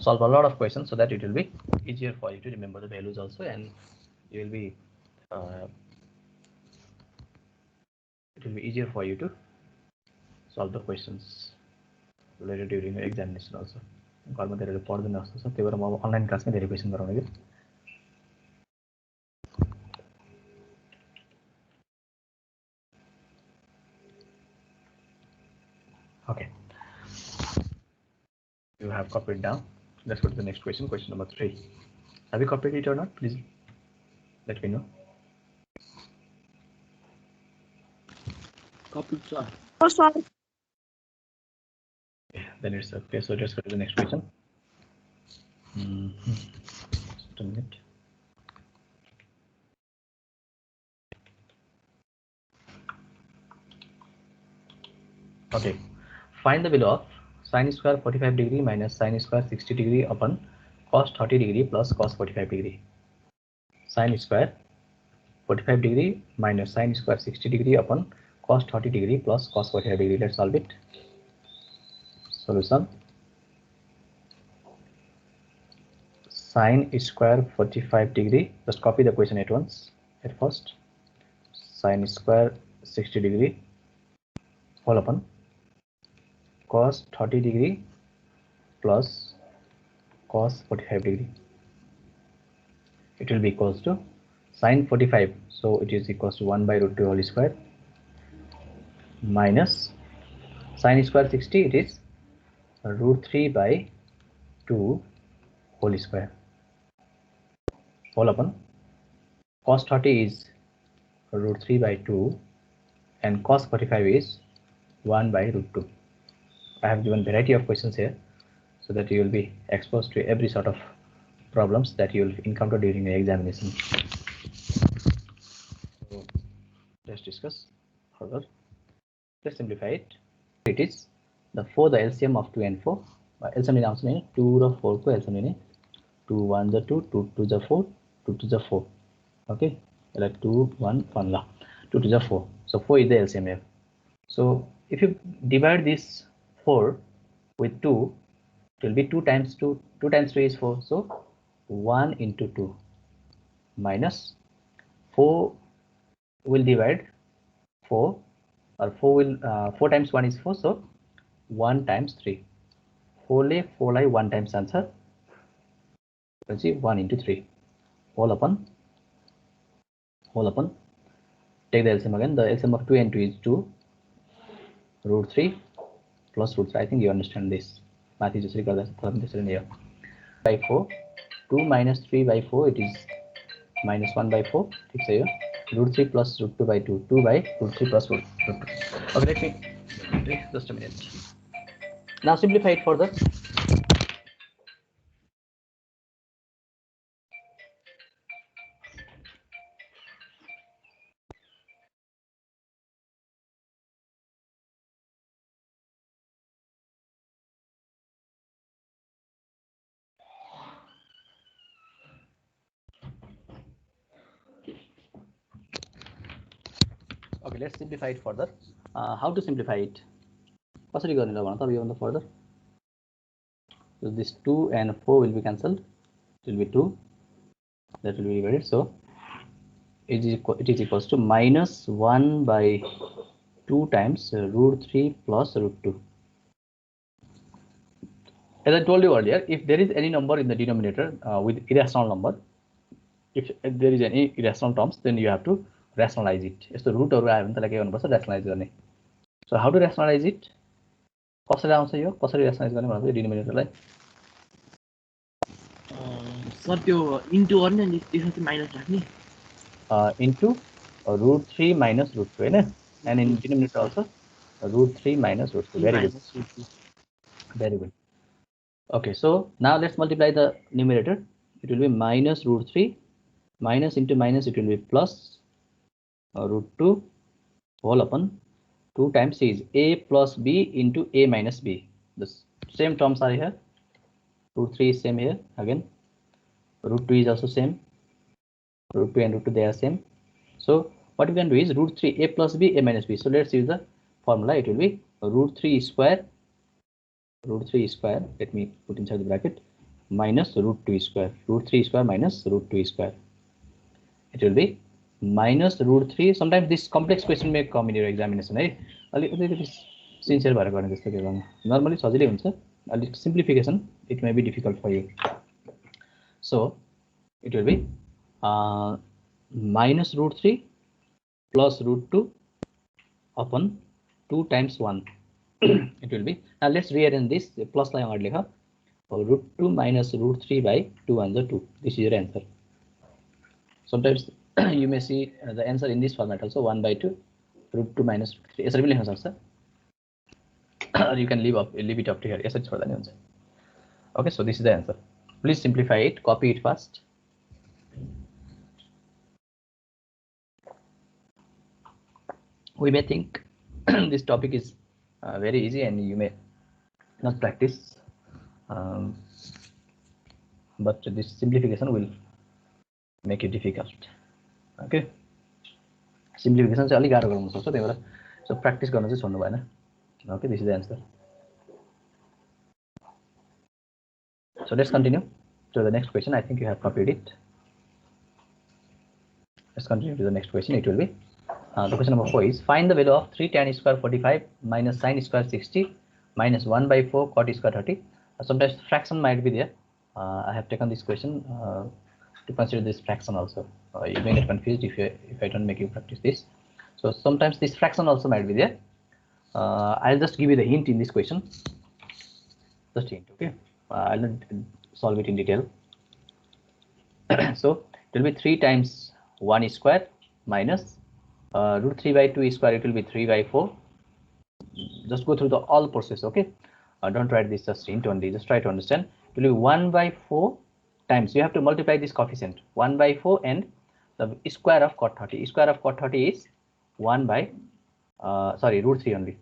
solve a lot of questions so that it will be easier for you to remember the values also, and you will be it will be easier for you to solve the questions later during your examination also. घरमा धेरै पढ्दैन जस्तो छ, त्यही भएर म online क्लासमै धेरै question गराउने के. Okay, you have copied down. Let's go to the next question. Question number 3. Have you copied it or not? Please let me know. Copied, sir. Oh, sorry. Then it's okay. So let's go to the next question. Just a minute. Okay, find the value of sine square 45 degree minus sine square 60 degree upon cos 30 degree plus cos 45 degree. Sine square 45 degree minus sine square 60 degree upon cos 30 degree plus cos 45 degree. Let's solve it. Solution: sine square 45 degree. Just copy the question at once. At first, sine square 60 degree whole upon cos 30 degree plus cos 45 degree. It will be equals to sine 45, so it is equals to 1 by root 2 whole square minus sine square 60, it is root 3 by 2 whole square whole upon cos 30 is root 3 by 2 and cos 45 is 1 by root 2. I have given variety of questions here so that you will be exposed to every sort of problems that you will encounter during the examination. So let's discuss further. Let's simplify it. It is the LCM of 2 and 4. LCM is also 2 or 4 को LCM is 2 1 the 2 2 2 the 4 2 2 the 4. Okay, like 2 1 1 la 2 2 the 4. So 4 is the LCM here. So if you divide this 4 with 2, it will be 2 times 2. 2 times 2 is 4. So 1 into 2 minus 4 will divide 4, or 4 will 4 times 1 is 4. So 1 times 3. 4 lay 4 lie 1 times answer. You can see 1 into 3 whole upon take the LCM again. The LCM of 2 and 2 is 2 root 3 plus root 3. I think you understand this. Math is just regardless of here. By 4 2 minus 3 by 4 it is minus 1 by 4. Fix here. Root 3 plus root 2 by 2 2 by root 3 plus root 2. Okay, let me just a minute. Now simplify it further. Okay, let's simplify it further. How to simplify it? Further, so this 2 and 4 will be cancelled. It will be 2. That will be divided. So it is equals to minus 1 by 2 times root 3 plus root 2. As I told you earlier, if there is any number in the denominator with irrational number, if there is any irrational terms, then you have to rationalize it. So root or rationalize. So how to rationalize it? कसरी denominator sir त्यो into गर्ने अनि त्यसमा चाहिँ minus राख्ने into root 3 minus root 2, and in denominator also root 3 minus root 2. Very good. Very good. Okay, so now let's multiply the numerator. It will be minus root 3 minus into minus, it will be plus root 2 whole upon 2 times is a plus b into a minus b. The same terms are here. Root 3 is same here again. Root 2 is also same. Root 2 and root 2 they are same. So what we can do is root 3 a plus b a minus b. So let's use the formula. It will be root 3 square. Root 3 square. Let me put inside the bracket. Minus root 2 square. Root 3 square minus root 2 square. It will be minus root 3. Sometimes this complex question may come in your examination. Sincere normally simplification it may be difficult for you. So it will be minus root 3 plus root 2 upon 2 times 1. It will be, now let's rearrange this plus line root 2 minus root 3 by 2 and the 2. This is your answer. Sometimes you may see the answer in this format also, 1 by 2 root 2 minus root 3. Yes, really answer. Or you can leave it up to here. Yes, it's for the answer. Okay, so this is the answer. Please simplify it, copy it fast. We may think this topic is very easy and you may not practice, but this simplification will make it difficult. Okay, simplification चाहिँ अलि गाह्रो गर्नु सक्छ, त्यही भएर so practice गर्न चाहिँ छोड्नु भएन. Okay, this is the answer. So let's continue to the next question. I think you have copied it. Let's continue to the next question. It will be the question number 4 is find the value of 3 tan square 45 minus sin square 60 minus 1 by 4 cot square 30. Sometimes fraction might be there. I have taken this question to consider this fraction also. You may get confused if I don't make you practice this. So sometimes this fraction also might be there. I'll just give you the hint in this question. Just hint, okay? I'll not solve it in detail. So it will be 3 times 1 square minus root 3 by 2 square. It will be 3 by 4. Just go through the all process, okay? Don't write this just int only. Just try to understand. It will be 1 by 4 times. You have to multiply this coefficient 1 by 4 and the square of cot 30. Square of cot 30 is 1 by root 3 only.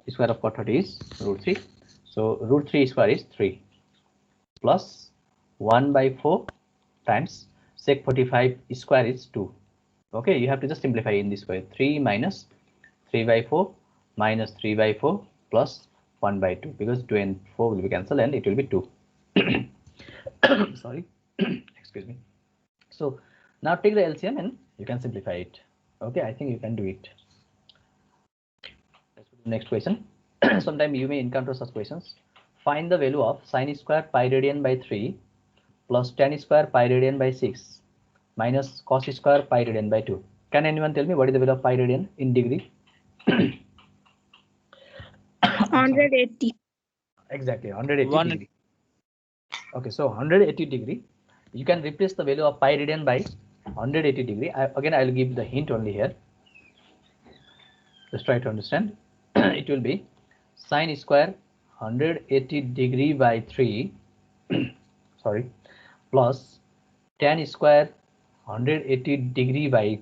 Square of cot 30 is root 3. So root 3 square is 3 plus 1 by 4 times sec 45 square is 2. Okay, you have to just simplify in this way. 3 minus 3 by 4 minus 3 by 4 plus 1 by 2, because 2 and 4 will be cancelled and it will be 2. Sorry, excuse me. So now take the LCM and you can simplify it. Okay, I think you can do it. Let's go to the next question. Sometime you may encounter such questions. Find the value of sine square pi radian by 3 plus tan square pi radian by 6 minus cos square pi radian by 2. Can anyone tell me what is the value of pi radian in degree? 180. Exactly, 180 degree. Okay, so 180 degree, you can replace the value of pi radian by 180 degree. Again, I will give the hint only here. Just try to understand. It will be sine square 180 degree by 3 sorry, plus tan square 180 degree by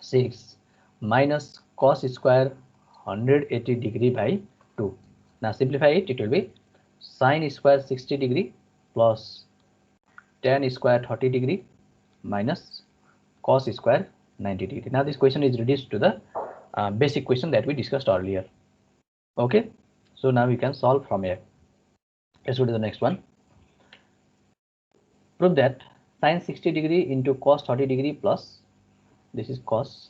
6 minus cos square 180 degree by 2. Now simplify it. It will be sine square 60 degree plus tan square 30 degree minus cos square 90 degree. Now this question is reduced to the basic question that we discussed earlier. Okay, so now we can solve from here. Let's go to the next one. Prove that sine 60 degree into cos 30 degree plus, this is cos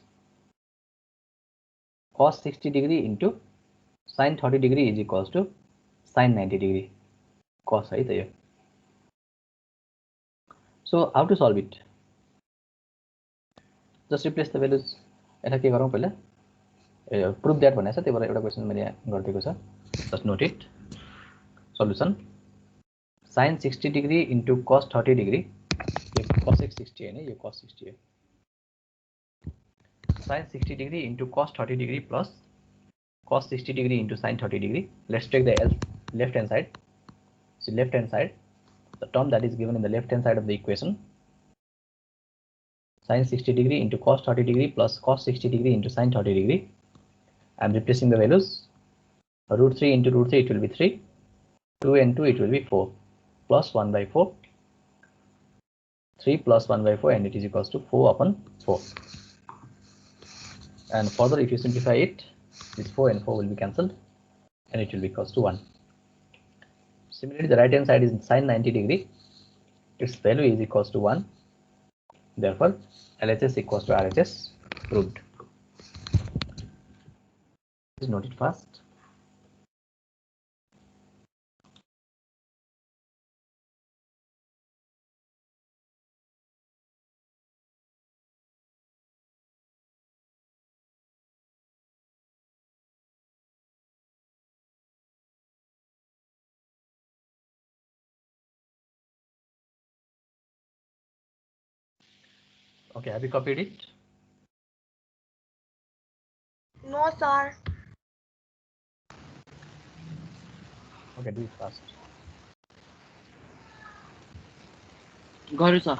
60 degree into sine 30 degree is equals to sine 90 degree cos right there. So how to solve it? Just replace the values. एटा के गरौँ पहिला prove that भनेको छ, त्यही भएर एउटा question मैले गरिदिएको छ. Just note it. Solution sin 60 degree into cos 30 degree, yo cos 60 Hahn, yo cos 60 हो. Sin 60 degree into cos 30 degree plus cos 60 degree into sin 30 degree. Let's take the left hand side. So left hand side, the term that is given in the left hand side of the equation, sin 60 degree into cos 30 degree plus cos 60 degree into sin 30 degree. I am replacing the values. Root 3 into root 3, it will be 3. 2 and 2, it will be 4 plus 1 by 4. 3 plus 1 by 4, and it is equals to 4 upon 4. And further, if you simplify it, this 4 and 4 will be cancelled and it will be equals to 1. Similarly, the right hand side is sin 90 degree. Its value is equals to 1. Therefore, LHS equals to RHS, proved. Please note it fast. Okay, have you copied it? No, sir. Okay, do it fast. गर्यो sir.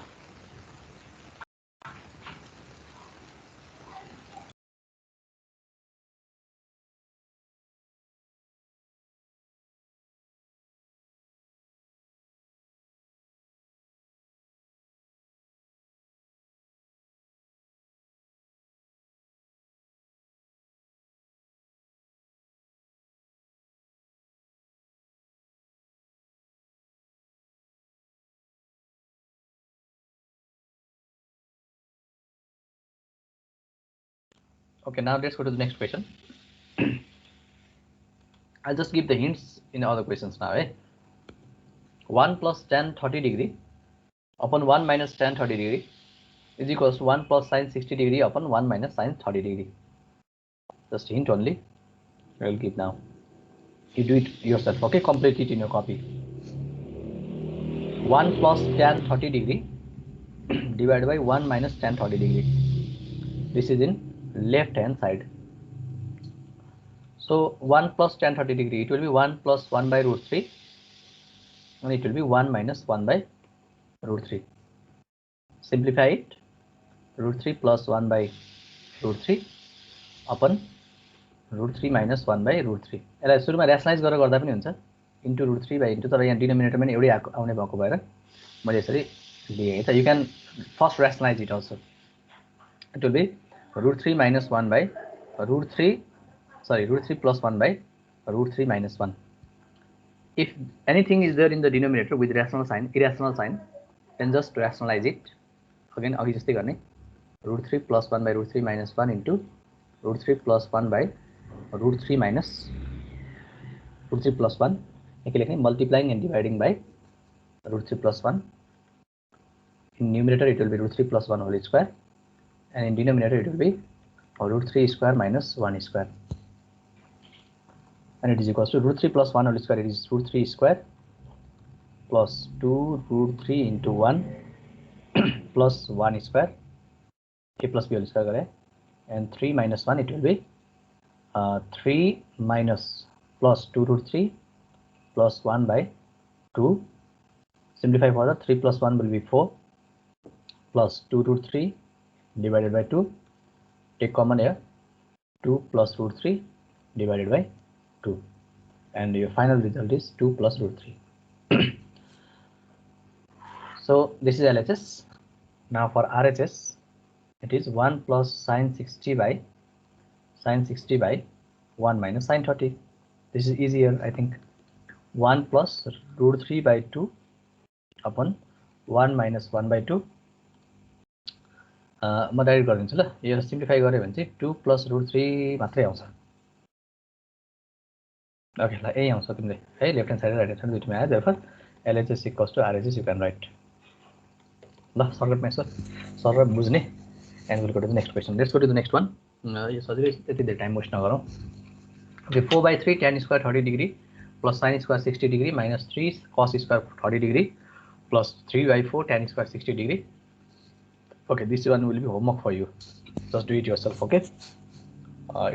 Okay, now let's go to the next question. I'll just give the hints in all the questions now. 1 plus tan 30 degree upon 1 minus tan 30 degree is equals to 1 plus sin 60 degree upon 1 minus sin 30 degree. Just hint only. I will give now. You do it yourself, okay? Complete it in your copy. 1 plus tan 30 degree divided by 1 minus tan 30 degree. This is in left hand side. So 1 plus tan 30 degree, it will be 1 plus 1 by root 3, and it will be 1 minus 1 by root 3. Simplify it. Root 3 plus 1 by root 3 upon root 3 minus 1 by root 3. यसलाई सुरुमा ऱ्यासनलाइज गरेर गर्दा पनि हुन्छ, into root 3 by into, तर यहाँ डिनोमिनेटरमा पनि एउटै आउने भएको भएर मैले यसरी लिएँ त. You can first rationalise it also. It will be root 3 minus 1 by root 3 plus 1 by root 3 minus 1. If anything is there in the denominator with rational sign, irrational sign, then just rationalize it. Again, अघि जस्तै गर्ने, root 3 plus 1 by root 3 minus 1 into root 3 plus 1 by root 3 minus root 3 plus 1. यहाँ लेख्ने multiplying and dividing by root 3 plus 1. In numerator it will be root 3 plus 1 whole square, and in denominator it will be root 3 square minus 1 square, and it is equals to root 3 plus 1 whole square. It is root 3 square plus 2 root 3 into 1 plus 1 square, a plus b whole square kare, and 3 minus 1 it will be 3 minus plus 2 root 3 plus 1 by 2. Simplify further, 3 plus 1 will be 4 plus 2 root 3 divided by 2. Take common here, 2 plus root 3 divided by 2, and your final result is 2 plus root 3. So this is LHS. Now for RHS, it is 1 plus sine 60 by 1 minus sine 30. This is easier, I think. 1 plus root 3 by 2 upon 1 minus 1 by 2. म direct गरिदिन्छु ल. यो simplify गऱ्यो भने चाहिँ 2 plus root 3 मात्रै आउँछ. Okay ल, यही आउँछ तिमीले है, लेफ्ट ह्यान्ड साइड र राइट ह्यान्ड साइड दुईटैमा आयो. Therefore LHS equals to RHS you can write. ल, सर्टकटमा यसो सर बुझ्ने and will go to the next question. Let's go to the next one. यो सजिलै, त्यति धेरै टाइम वेस्ट नगरौँ. Okay, 4/3 tan square 30 degree plus sine square 60 degree minus 3 cos square 30 degree plus 3/4 tan square 60 degree. Okay, this one will be homework for you. Just do it yourself, okay?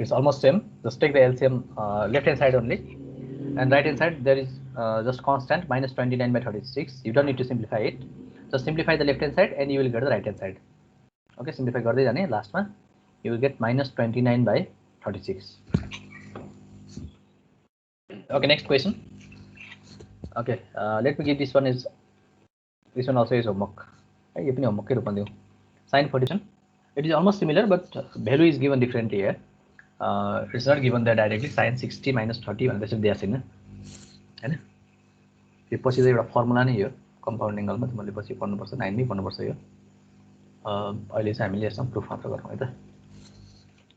It's almost same. Just take the LCM left hand side only, and right hand side there is just constant minus 29 by 36. You don't need to simplify it. Just simplify the left hand side and you will get the right hand side. Okay, simplify गर्दै जाने. Last one, you will get minus 29 by 36. Okay, next question. Okay, let me give this one also is homework. यो पनि होमवर्ककै रूपमा दिउँ. Sine 47. It is almost similar, but value is given differently here. It's not given there directly. Sine 60 minus 30 भनेर त्यसरी दिएको छैन हैन. यो पछि चाहिँ एउटा फर्मुला नै हो, कम्पाउन्ड एंगलमा तिमीले पछि पढ्नुपर्छ, 9 मै पढ्नुपर्छ यो. अहिले चाहिँ हामीले यसमा प्रुफ मात्र गरौँ है त.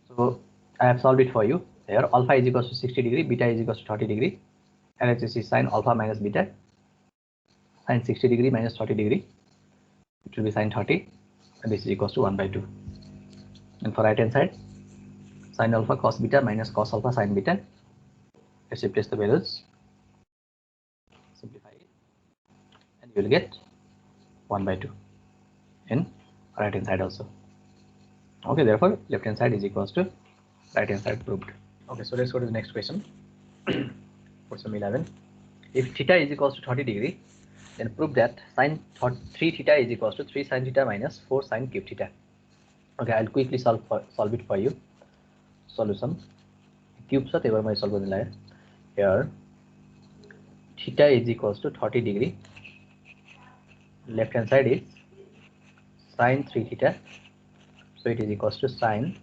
So I have solved it for you. Here alpha is equals to 60 degree, beta is equals to 30 degree. LHS is sine alpha minus beta. Sine 60 degree minus 30 degree, it will be sine 30, and this is equals to 1 by 2. And for right hand side, sine alpha cos beta minus cos alpha sine beta. Let's replace the values, simplify it, and you will get 1 by 2 in right hand side also. Okay, therefore left hand side is equals to right hand side proved. Okay, so let's go to the next question. Question 11. If theta is equals to 30 degree, then prove that sine 3 theta is equals to 3 sin theta minus 4 sin cube theta. Okay, I'll quickly solve it for you. Solution. Cube sa table solve garne laga. Here theta is equals to 30 degree. Left hand side is sin 3 theta. So it is equals to sine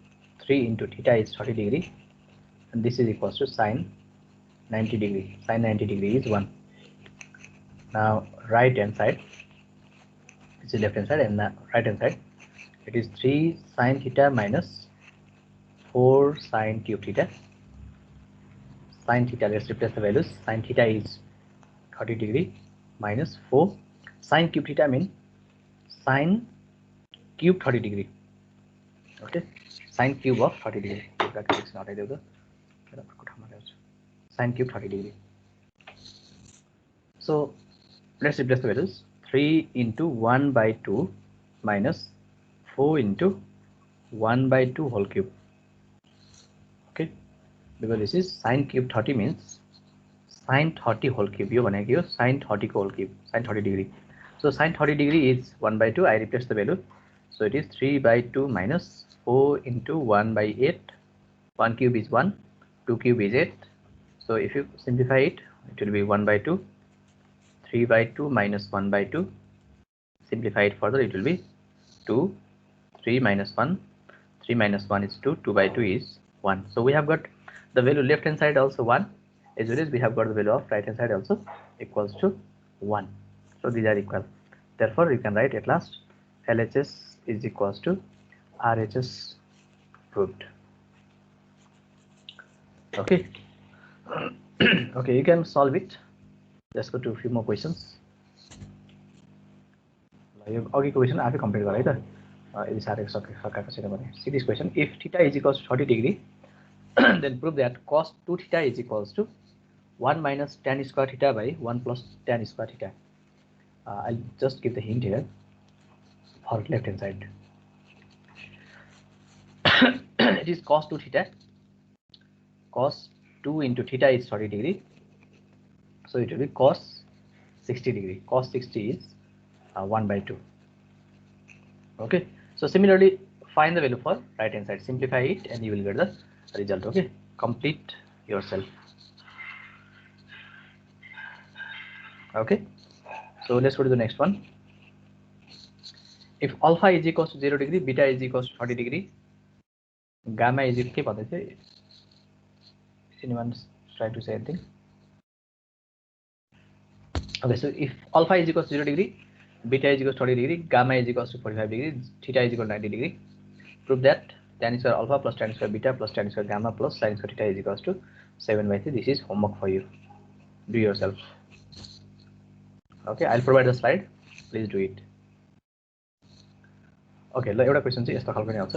3 into theta is 30 degree, and this is equals to sine 90 degree. Sine 90 degree is 1. Now right hand side, this is left hand side, and right hand side it is 3 sin theta minus 4 sin cube theta. Sin theta, let's replace the values. Sin theta is 30 degree minus 4 sin cube theta means sin cube 30 degree. Okay, sin cube of 30 degree. sine cube 30 degree. So let's replace the values. 3 into 1 by 2 minus 4 into 1 by 2 whole cube. Okay, because this is sine cube 30 means sine 30 whole cube. You want to sine 30 whole cube, sine 30 degree. So sine 30 degree is 1 by 2. I replace the value. So it is 3 by 2 minus 4 into 1 by 8. 1 cube is 1, 2 cube is 8. So if you simplify it, it will be 1 by 2. 3 by 2 minus 1 by 2. Simplify it further, it will be 2. 3 minus 1. 3 minus 1 is 2. 2 by 2 is 1. So we have got the value left hand side also 1, as well as we have got the value of right hand side also equals to 1. So these are equal. Therefore you can write at last LHS is equals to RHS proved. Okay. Okay, you can solve it. Let's go to a few more questions. Okay, question I have complete right. See this question. If theta is equals to 30 degree, then prove that cos 2 theta is equals to 1 minus tan square theta by 1 plus tan square theta. I'll just give the hint here for left hand side. It is cos 2 theta. Cos 2 into theta is 30 degree. So it will be cos 60 degree. Cos 60 is 1 by 2. Okay. So similarly, find the value for right hand side. Simplify it and you will get the result. Okay. Complete yourself. Okay. So let's go to the next one. If alpha is equals to 0 degree, beta is equals to 30 degree, gamma is equal to is anyone try to say anything? Okay, so if alpha is equals to 0 degree, beta is equals to 30 degree, gamma is equals to 45 degree, theta is equal to 90 degree, prove that tan square alpha plus tan square beta plus tan square gamma plus sin square theta is equals to 7 by 3. This is homework for you. Do yourself. Okay, I'll provide the slide. Please do it. Okay, एउटा question चाहिँ यस्तो खालको नि आउँछ.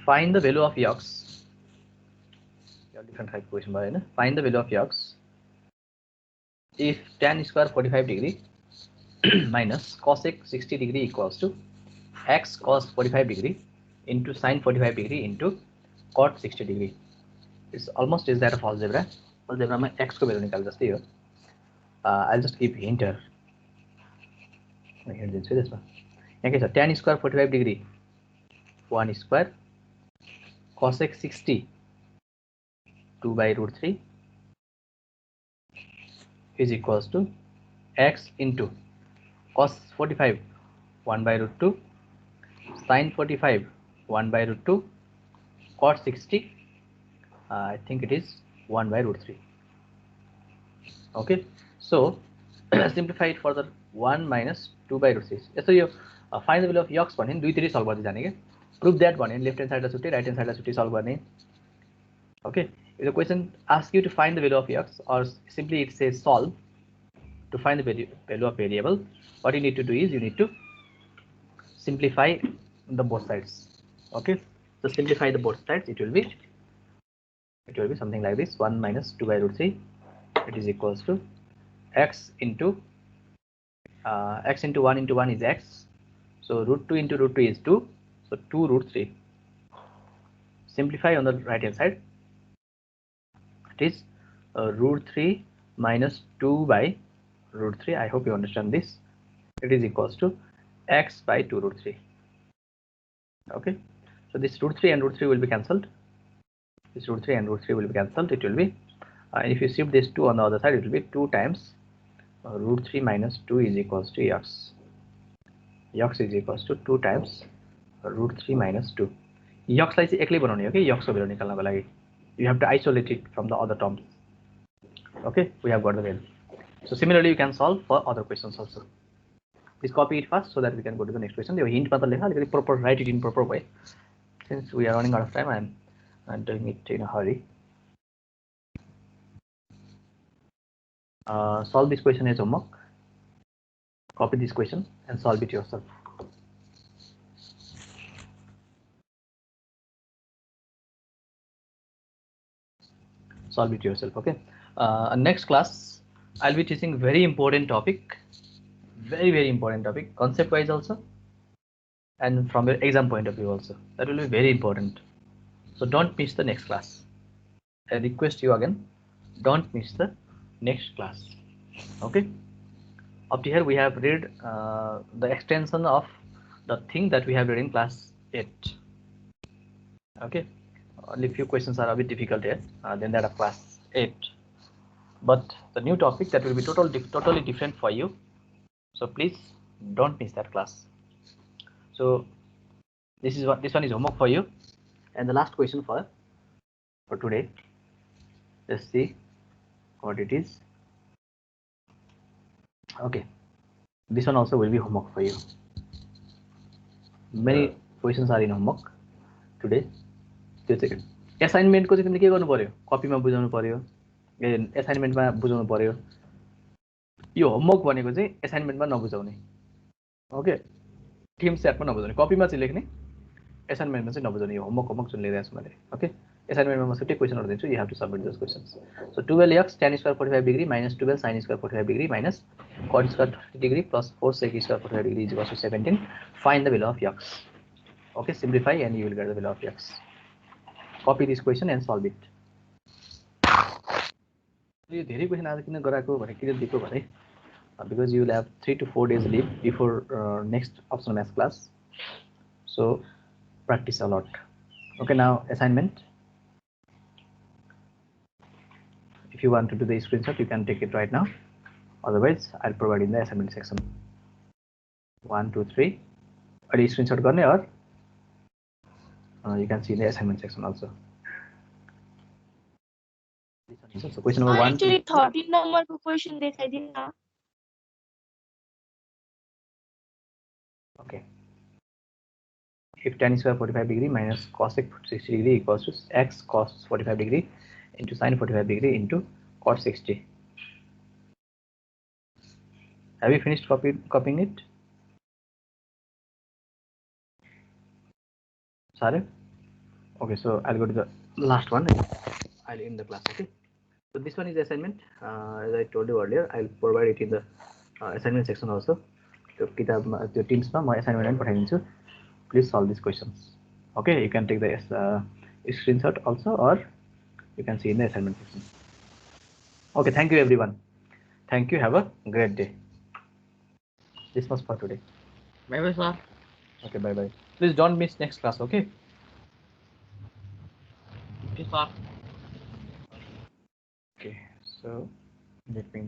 Find the value of x. Different type question भयो हैन. Find the value of x if tan square 45 degree minus cosec 60 degree equals to x cos 45 degree into sin 45 degree into cot 60 degree. It's almost is that of algebra. Algebra ma x को value निकाल जस्तै हो. I'll just keep hint here. Here दिन्छु त्यसमा. यहाँ के छ tan square 45 degree 1 square cosec 60 2 by root 3 is equals to x into cos 45 1 by root 2 sin 45 1 by root 2 cot 60 I think it is 1 by root 3. Okay, so simplify it further. 1 minus 2 by root 6. So you find the value of x भने 2 3 solve गर्दै जाने के. Prove that भने left hand side लाई छुट्टै right hand side लाई छुट्टै solve गर्ने. Okay, if the question asks you to find the value of x or simply it says solve to find the value of variable, what you need to do is you need to simplify the both sides. Okay, so simplify the both sides. It will be something like this. 1 minus 2 by root 3 it is equals to x into 1 into 1 is x, so root 2 into root 2 is 2, so 2 root 3. Simplify on the right hand side, it is root 3 minus 2 by root 3. I hope you understand this. It is equals to x by 2 root 3. Okay, so this root 3 and root 3 will be cancelled. This root 3 and root 3 will be cancelled. It will be if you shift this 2 on the other side, it will be 2 times root 3 minus 2 is equals to x. X is equals to 2 times root 3 minus 2. X लाई चाहिँ एक्लै बनाउने हो के x को value निकाल्नको लागि. You have to isolate it from the other terms. Okay, we have got the value. So similarly you can solve for other questions also. Please copy it first so that we can go to the next question. The hint मात्र लेख्नु अलिकति proper, write it in proper way. Since we are running out of time, I'm doing it in a hurry. Solve this question as homework. Copy this question and solve it yourself. solve it yourself. Okay. Next class I'll be teaching very important topic, very important topic, concept wise also, and from your exam point of view also. That will be very important. So don't miss the next class. I request you again, don't miss the next class. Okay. Up to here we have read the extension of the thing that we have read in class 8. Okay. Only few questions are a bit difficult here than that of class 8. But the new topic that will be totally different for you. So please don't miss that class. So this one is homework for you, and the last question for today. Let's see what it is. Okay, this one also will be homework for you. Many questions are in homework today. Assignment को चाहिँ तिमीले के गर्नु पर्यो, कपीमा बुझाउनु पर्यो, एसाइनमेन्टमा बुझाउनु पर्यो. यो होमवर्क भनेको चाहिँ एसाइनमेन्टमा नबुझाउने. ओके, टिम सेटमा नबुझाउने, कपीमा चाहिँ लेख्ने, एसाइनमेन्टमा चाहिँ नबुझाउने. यो होमवर्क जुन लिइरहेको छु मैले. ओके, एसाइनमेन्टमा म छुट्टै क्वेसनहरु दिन्छु, you have to submit those questions. So 12x tan square 45 degree minus 12 sin square 45 degree minus cot square 30 degree plus 4 sec square 45 degree is equal to 17. Find the value of x. Okay, simplify and you will get the value of x. Copy this question and solve it. यो धेरै question आज किन गराएको भने किन दिएको भने because you will have 3 to 4 days leave before next optional math class, so practice a lot. Okay, now assignment. If you want to do the screenshot, you can take it right now. Otherwise, I'll provide in the assignment section. 1, 2, 3. Are you screenshot गर्ने or you can see in the assignment section also. So question number 1. Actually, 13 number question देखाइदिनु न. Okay. If tan square 45 degree minus cosec 60 degree equals to x cos 45 degree into sin 45 degree into cot 60. Have you finished copying it? Sorry? Okay, so I'll go to the last one. I'll end the class. Okay. So this one is assignment. As I told you earlier, I'll provide it in the assignment section also. So the teams my assignment and please solve these questions. Okay, you can take the screenshot also, or you can see in the assignment section. Okay, thank you everyone. Thank you. Have a great day. This was for today. Bye bye, sir. Okay, bye bye. Please don't miss next class. Okay. Okay, sir. Okay. So let me